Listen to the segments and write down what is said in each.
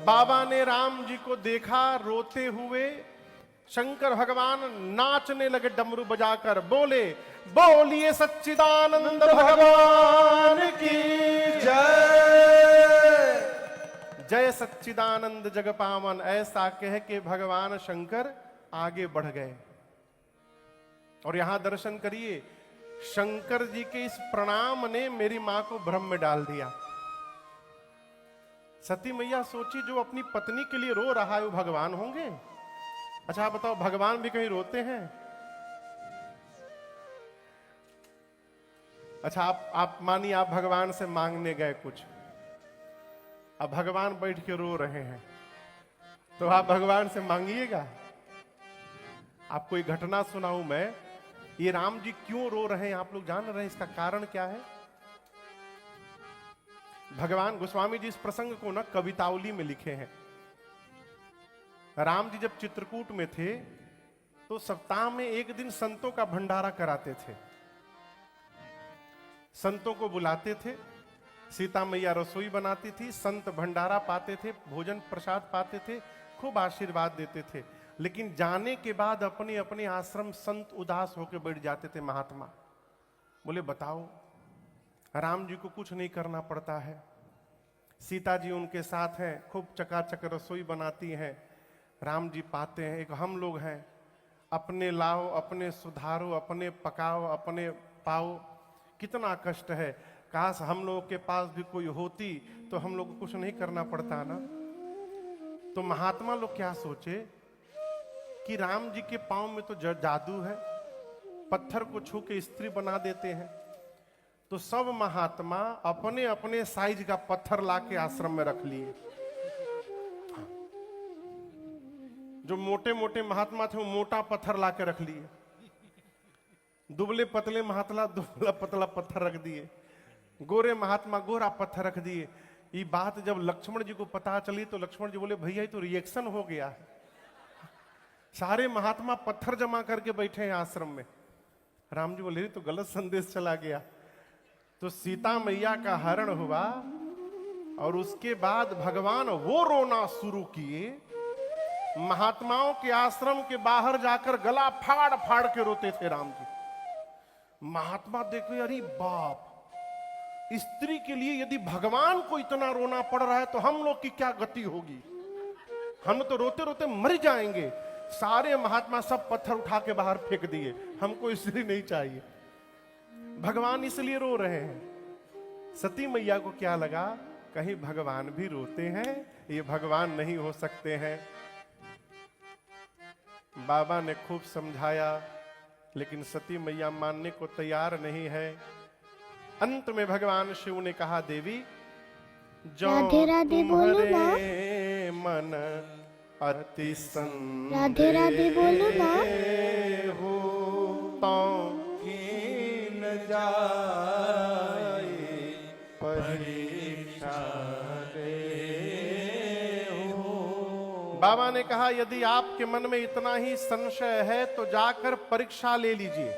बाबा ने राम जी को देखा रोते हुए। शंकर भगवान नाचने लगे डमरू बजाकर, बोले बोलिए सच्चिदानंद भगवान की जय। जय सच्चिदानंद जग पावन। ऐसा कह के भगवान शंकर आगे बढ़ गए। और यहां दर्शन करिए, शंकर जी के इस प्रणाम ने मेरी मां को भ्रम में डाल दिया। सती मैया सोची जो अपनी पत्नी के लिए रो रहा है वो भगवान होंगे? अच्छा आप बताओ, भगवान भी कहीं रोते हैं? अच्छा आप मानिए आप भगवान से मांगने गए कुछ, अब भगवान बैठ के रो रहे हैं, तो आप भगवान से मांगिएगा? आपको एक घटना सुनाऊं मैं, ये राम जी क्यों रो रहे हैं आप लोग जान रहे हैं? इसका कारण क्या है? भगवान गोस्वामी जी इस प्रसंग को ना कवितावली में लिखे हैं। राम जी जब चित्रकूट में थे तो सप्ताह में एक दिन संतों का भंडारा कराते थे। संतों को बुलाते थे, सीता मैया रसोई बनाती थी, संत भंडारा पाते थे, भोजन प्रसाद पाते थे, खूब आशीर्वाद देते थे। लेकिन जाने के बाद अपने अपने आश्रम संत उदास होकर बैठ जाते थे। महात्मा बोले बताओ, राम जी को कुछ नहीं करना पड़ता है, सीता जी उनके साथ हैं, खूब चकाचक रसोई बनाती हैं, राम जी पाते हैं, एक हम लोग हैं, अपने लाओ, अपने सुधारो, अपने पकाओ, अपने पाओ, कितना कष्ट है। काश हम लोगों के पास भी कोई होती तो हम लोग को कुछ नहीं करना पड़ता ना। तो महात्मा लोग क्या सोचे कि राम जी के पांव में तो जादू है, पत्थर को छू के स्त्री बना देते हैं। तो सब महात्मा अपने अपने साइज का पत्थर लाके आश्रम में रख लिए। जो मोटे मोटे महात्मा थे वो मोटा पत्थर लाके रख लिए, दुबले पतले महात्मा दुबला पतला पत्थर रख दिए, गोरे महात्मा गोरा पत्थर रख दिए। ये बात जब लक्ष्मण जी को पता चली तो लक्ष्मण जी बोले भैया ये तो रिएक्शन हो गया है, सारे महात्मा पत्थर जमा करके बैठे हैं आश्रम में। राम जी बोले तो गलत संदेश चला गया। तो सीता मैया का हरण हुआ और उसके बाद भगवान वो रोना शुरू किए, महात्माओं के आश्रम के बाहर जाकर गला फाड़ फाड़ के रोते थे राम जी। महात्मा देखो अरे बाप, स्त्री के लिए यदि भगवान को इतना रोना पड़ रहा है तो हम लोग की क्या गति होगी, हम तो रोते रोते मर जाएंगे। सारे महात्मा सब पत्थर उठा के बाहर फेंक दिए, हमको स्त्री नहीं चाहिए। भगवान इसलिए रो रहे हैं। सती मैया को क्या लगा कहीं भगवान भी रोते हैं, ये भगवान नहीं हो सकते हैं। बाबा ने खूब समझाया लेकिन सती मैया मानने को तैयार नहीं है। अंत में भगवान शिव ने कहा देवी जो राधे राधे बोलो ना, तुम्हारे मन अति संग राधे राधे बोलो ना, हो तो न जाए परीक्षा हो। बाबा ने कहा यदि आपके मन में इतना ही संशय है तो जाकर परीक्षा ले लीजिए।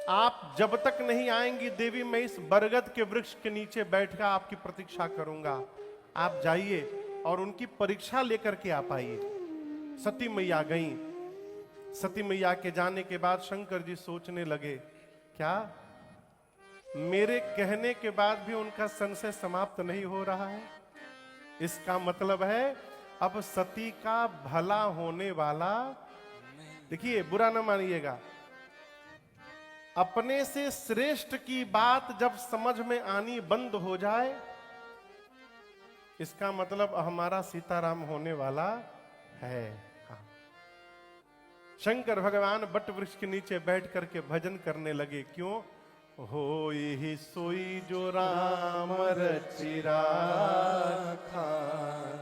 आप जब तक नहीं आएंगी देवी मैं इस बरगद के वृक्ष के नीचे बैठकर आपकी प्रतीक्षा करूंगा। आप जाइए और उनकी परीक्षा लेकर के आप आइए। सती मैया गई। सती मैया के जाने के बाद शंकर जी सोचने लगे क्या मेरे कहने के बाद भी उनका संशय समाप्त नहीं हो रहा है? इसका मतलब है अब सती का भला होने वाला। देखिए बुरा ना मानिएगा, अपने से श्रेष्ठ की बात जब समझ में आनी बंद हो जाए इसका मतलब हमारा सीताराम होने वाला है। हाँ। शंकर भगवान बट वृक्ष के नीचे बैठ करके भजन करने लगे। क्यों? हो ही सोई जो राम रचिरा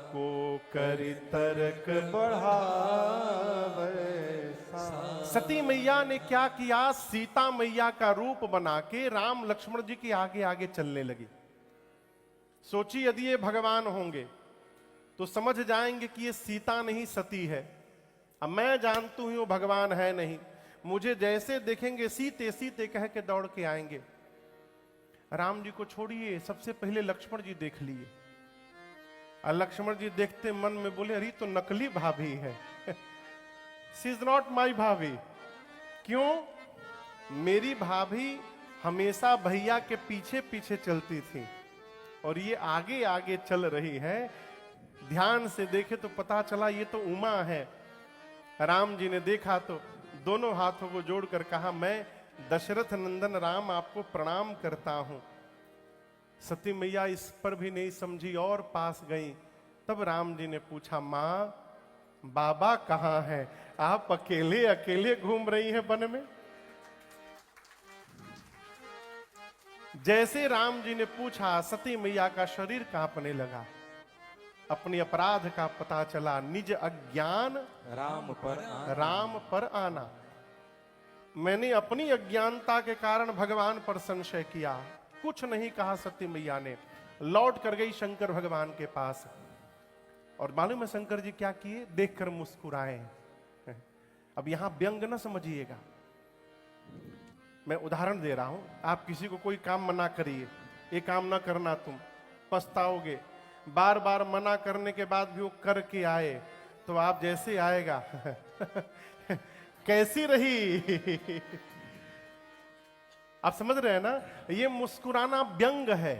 को करि तर्क बढ़ावे। सती मैया ने क्या किया, सीता मैया का रूप बना के राम लक्ष्मण जी के आगे आगे चलने लगी। सोची यदि ये भगवान होंगे तो समझ जाएंगे कि ये सीता नहीं सती है। अब मैं जानती हूं वो भगवान है नहीं, मुझे जैसे देखेंगे सीते सीते कह के दौड़ के आएंगे। राम जी को छोड़िए, सबसे पहले लक्ष्मण जी देख लिए। और लक्ष्मण जी देखते मन में बोले, अरे तो नकली भाभी है। शी इज नॉट माई भाभी। क्यों? मेरी भाभी हमेशा भैया के पीछे पीछे चलती थी और ये आगे आगे चल रही है। ध्यान से देखे तो पता चला ये तो उमा है। राम जी ने देखा तो दोनों हाथों को जोड़कर कहा, मैं दशरथ नंदन राम आपको प्रणाम करता हूं। सती मैया इस पर भी नहीं समझी और पास गई। तब राम जी ने पूछा, मां बाबा कहां है? आप अकेले अकेले घूम रही हैं वन में? जैसे राम जी ने पूछा, सती मैया का शरीर कांपने लगा। अपनी अपराध का पता चला। निज अज्ञान राम पर आना। मैंने अपनी अज्ञानता के कारण भगवान पर संशय किया। कुछ नहीं कहा सती मैया ने। लौट कर गई शंकर भगवान के पास। और मालूम है शंकर जी क्या किए? देखकर मुस्कुराए। अब यहां व्यंग न समझिएगा, मैं उदाहरण दे रहा हूं। आप किसी को कोई काम मना करिए, ये काम ना करना, तुम पछताओगे। बार बार मना करने के बाद भी वो करके आए तो आप जैसे आएगा कैसी रही? आप समझ रहे हैं ना? ये मुस्कुराना व्यंग है।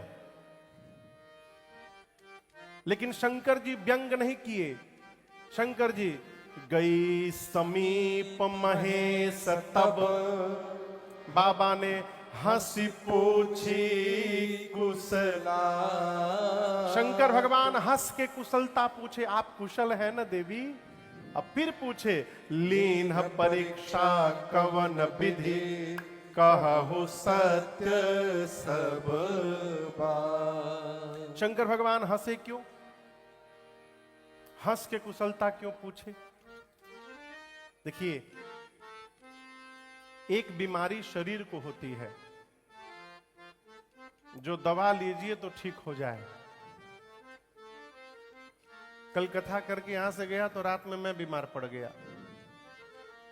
लेकिन शंकर जी व्यंग नहीं किए। शंकर जी, गई समीप महेश तब बाबा ने हंसी पूछी कुशला। शंकर भगवान हंस के कुशलता पूछे, आप कुशल है ना देवी? अब फिर पूछे, लीन परीक्षा कवन विधि कहु सत्य सब बात। शंकर भगवान हंसे क्यों? हंस के कुशलता क्यों पूछे? देखिए, एक बीमारी शरीर को होती है जो दवा लीजिए तो ठीक हो जाए। कल कथा करके यहां से गया तो रात में मैं बीमार पड़ गया,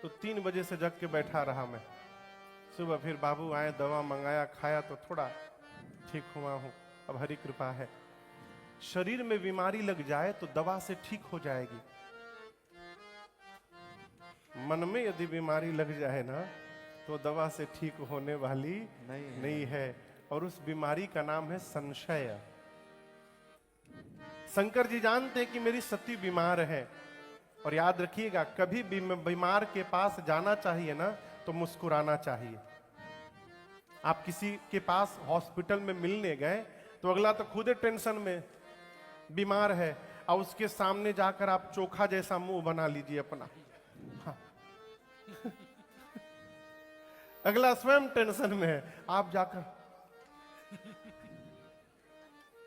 तो 3 बजे से जग के बैठा रहा मैं। सुबह फिर बाबू आए, दवा मंगाया, खाया तो थोड़ा ठीक हुआ हूं। अब हरी कृपा है। शरीर में बीमारी लग जाए तो दवा से ठीक हो जाएगी। मन में यदि बीमारी लग जाए ना तो दवा से ठीक होने वाली नहीं है। और उस बीमारी का नाम है संशय। शंकर जी जानते हैं कि मेरी सती बीमार है। और याद रखिएगा, कभी भी बीमार के पास जाना चाहिए ना तो मुस्कुराना चाहिए। आप किसी के पास हॉस्पिटल में मिलने गए तो अगला तो खुद टेंशन में बीमार है, और उसके सामने जाकर आप चोखा जैसा मुंह बना लीजिए अपना। हाँ। अगला स्वयं टेंशन में है, आप जाकर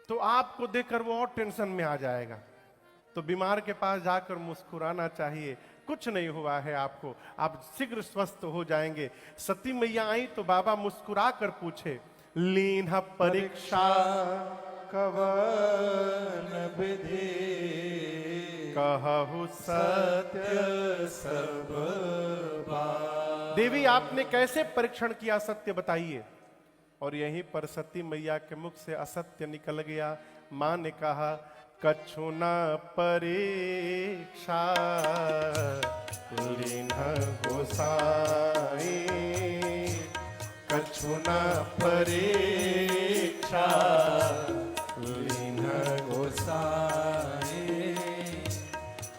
तो आपको देखकर वो और टेंशन में आ जाएगा। तो बीमार के पास जाकर मुस्कुराना चाहिए। कुछ नहीं हुआ है आपको, आप शीघ्र स्वस्थ हो जाएंगे। सती मैया आई तो बाबा मुस्कुरा कर पूछे, लीन परीक्षा कवन विधि कहु सत्य सब बात। देवी, आपने कैसे परीक्षण किया? सत्य बताइए। और यहीं पर सती मैया के मुख से असत्य निकल गया। मां ने कहा, कछु न परीक्षा लीन गोसाई, कछु न परीक्षा लीन गोसाई,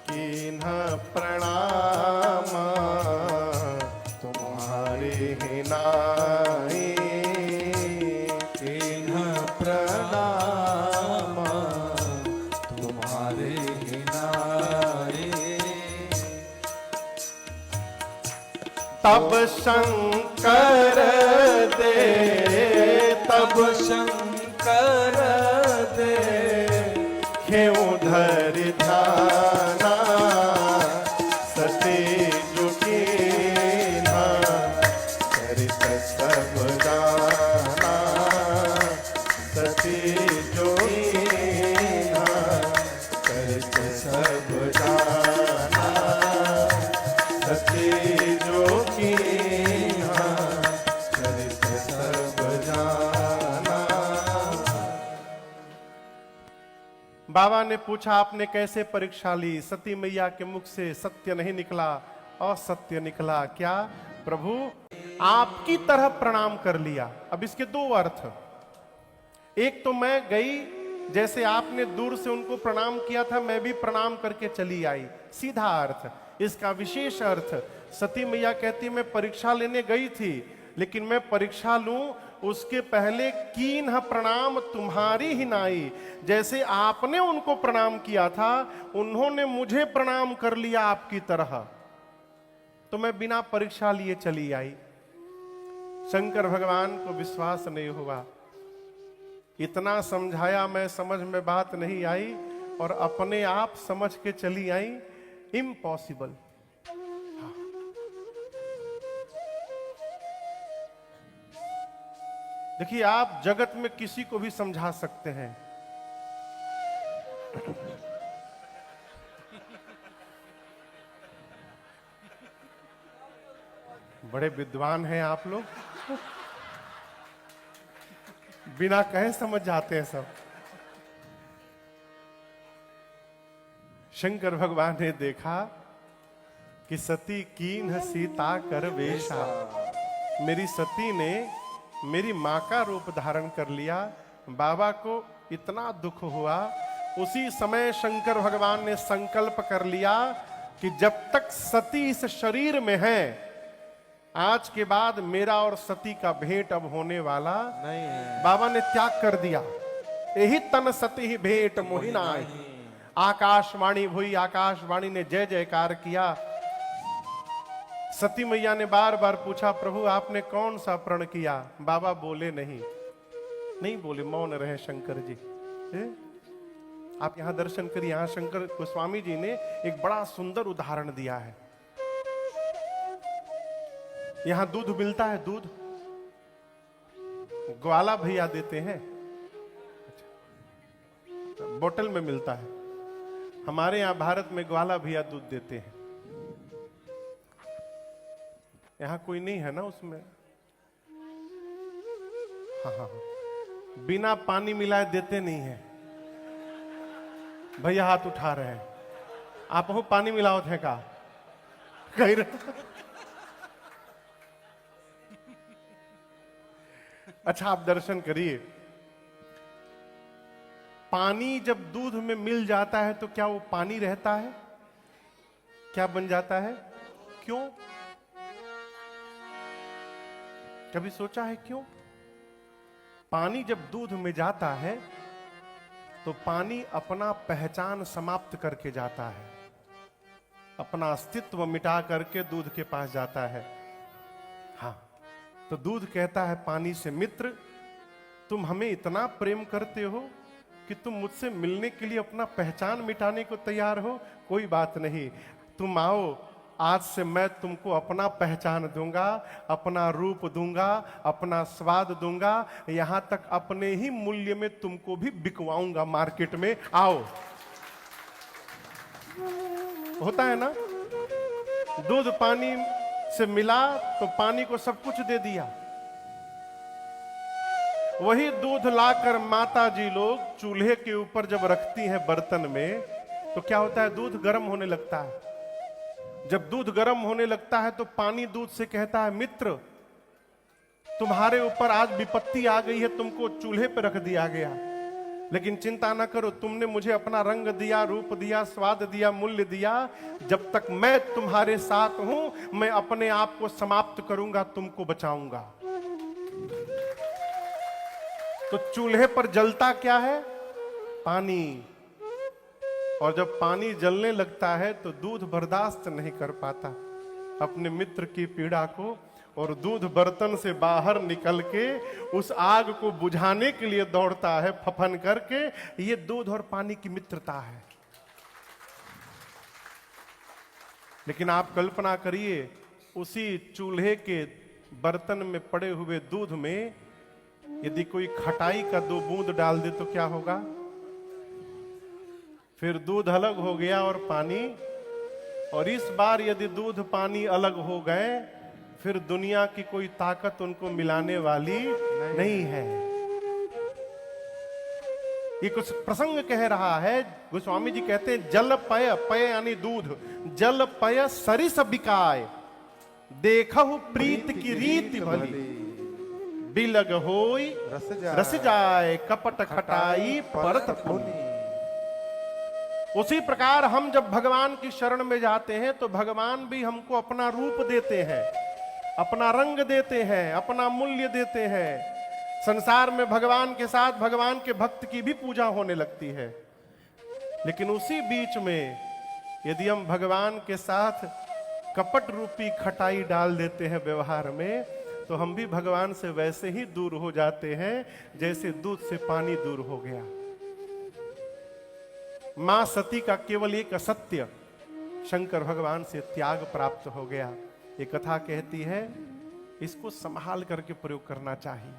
कीन्ह प्रणाम तुम्हारे ही नाई, कीन्ह प्रणाम तुम्हारे ही नाई। तब शंकर दे, तब शंकर दे क्यों धर ध्याना, सते जो कीन्हा करित सब जाना, सते जो कीन्हा करित सब जाना, सते जो कीन्हा करित सब जाना। बाबा ने पूछा आपने कैसे परीक्षा ली? सती मैया के मुख से सत्य नहीं निकला, असत्य निकला। क्या? प्रभु आपकी तरह प्रणाम कर लिया। अब इसके दो अर्थ। एक तो मैं गई, जैसे आपने दूर से उनको प्रणाम किया था, मैं भी प्रणाम करके चली आई, सीधा अर्थ। इसका विशेष अर्थ, सती मैया कहती मैं परीक्षा लेने गई थी, लेकिन मैं परीक्षा लूं उसके पहले कीन्ह प्रणाम तुम्हारी ही नाई। जैसे आपने उनको प्रणाम किया था, उन्होंने मुझे प्रणाम कर लिया आपकी तरह, तो मैं बिना परीक्षा लिए चली आई। शंकर भगवान को विश्वास नहीं हुआ, इतना समझाया मैं, समझ में बात नहीं आई और अपने आप समझ के चली आई। इम्पॉसिबल। देखिए, आप जगत में किसी को भी समझा सकते हैं, बड़े विद्वान हैं आप लोग, बिना कहे समझ जाते हैं सब। शंकर भगवान ने देखा कि सती कीन्ह सीता कर वेशा, मेरी सती ने मेरी मां का रूप धारण कर लिया। बाबा को इतना दुख हुआ, उसी समय शंकर भगवान ने संकल्प कर लिया कि जब तक सती इस शरीर में है, आज के बाद मेरा और सती का भेंट अब होने वाला नहीं है। बाबा ने त्याग कर दिया। यही तन सती ही भेंट मोहिनाई। आकाशवाणी हुई, आकाशवाणी ने जय जयकार किया। सती मैया ने बार बार पूछा, प्रभु आपने कौन सा प्रण किया? बाबा बोले नहीं बोले, मौन रहे शंकर जी। आप यहां दर्शन करिए, यहां शंकर गोस्वामी जी ने एक बड़ा सुंदर उदाहरण दिया है। यहां दूध मिलता है, दूध ग्वाला भैया देते हैं, बोतल में मिलता है। हमारे यहां भारत में ग्वाला भैया दूध देते हैं। यहां कोई नहीं है ना उसमें? हाँ, बिना पानी मिलाए देते नहीं है। भैया हाथ उठा रहे हैं, आप हो पानी मिलाओ थे का कह रहे। अच्छा, आप दर्शन करिए, पानी जब दूध में मिल जाता है तो क्या वो पानी रहता है? क्या बन जाता है? क्यों? कभी सोचा है क्यों? पानी जब दूध में जाता है तो पानी अपना पहचान समाप्त करके जाता है, अपना अस्तित्व मिटा करके दूध के पास जाता है। हाँ, तो दूध कहता है पानी से, मित्र तुम हमें इतना प्रेम करते हो कि तुम मुझसे मिलने के लिए अपना पहचान मिटाने को तैयार हो। कोई बात नहीं, तुम आओ, आज से मैं तुमको अपना पहचान दूंगा, अपना रूप दूंगा, अपना स्वाद दूंगा, यहां तक अपने ही मूल्य में तुमको भी बिकवाऊंगा मार्केट में। आओ। होता है ना, दूध पानी से मिला तो पानी को सब कुछ दे दिया। वही दूध लाकर माता जी लोग चूल्हे के ऊपर जब रखती हैं बर्तन में, तो क्या होता है? दूध गर्म होने लगता है। जब दूध गर्म होने लगता है तो पानी दूध से कहता है, मित्र तुम्हारे ऊपर आज विपत्ति आ गई है, तुमको चूल्हे पर रख दिया गया, लेकिन चिंता ना करो, तुमने मुझे अपना रंग दिया, रूप दिया, स्वाद दिया, मूल्य दिया। जब तक मैं तुम्हारे साथ हूं, मैं अपने आप को समाप्त करूंगा, तुमको बचाऊंगा। तो चूल्हे पर जलता क्या है? पानी। और जब पानी जलने लगता है तो दूध बर्दाश्त नहीं कर पाता अपने मित्र की पीड़ा को, और दूध बर्तन से बाहर निकल के उस आग को बुझाने के लिए दौड़ता है फफन करके। ये दूध और पानी की मित्रता है। लेकिन आप कल्पना करिए, उसी चूल्हे के बर्तन में पड़े हुए दूध में यदि कोई खटाई का 2 बूंद डाल दे तो क्या होगा? फिर दूध अलग हो गया और पानी। और इस बार यदि दूध पानी अलग हो गए, फिर दुनिया की कोई ताकत उनको मिलाने वाली नहीं है। ये कुछ प्रसंग कह रहा है। गोस्वामी जी कहते हैं जल पय, पय यानी दूध, जल पय सरिस बिकाय, देखहु प्रीत की रीति भली, बिलग होई रस जाए, कपट खटाई परत पुनि। उसी प्रकार हम जब भगवान की शरण में जाते हैं तो भगवान भी हमको अपना रूप देते हैं, अपना रंग देते हैं, अपना मूल्य देते हैं। संसार में भगवान के साथ भगवान के भक्त की भी पूजा होने लगती है, लेकिन उसी बीच में यदि हम भगवान के साथ कपट रूपी खटाई डाल देते हैं व्यवहार में, तो हम भी भगवान से वैसे ही दूर हो जाते हैं जैसे दूध से पानी दूर हो गया। मां सती का केवल एक असत्य शंकर भगवान से त्याग प्राप्त हो गया। ये कथा कहती है इसको संभाल करके प्रयोग करना चाहिए।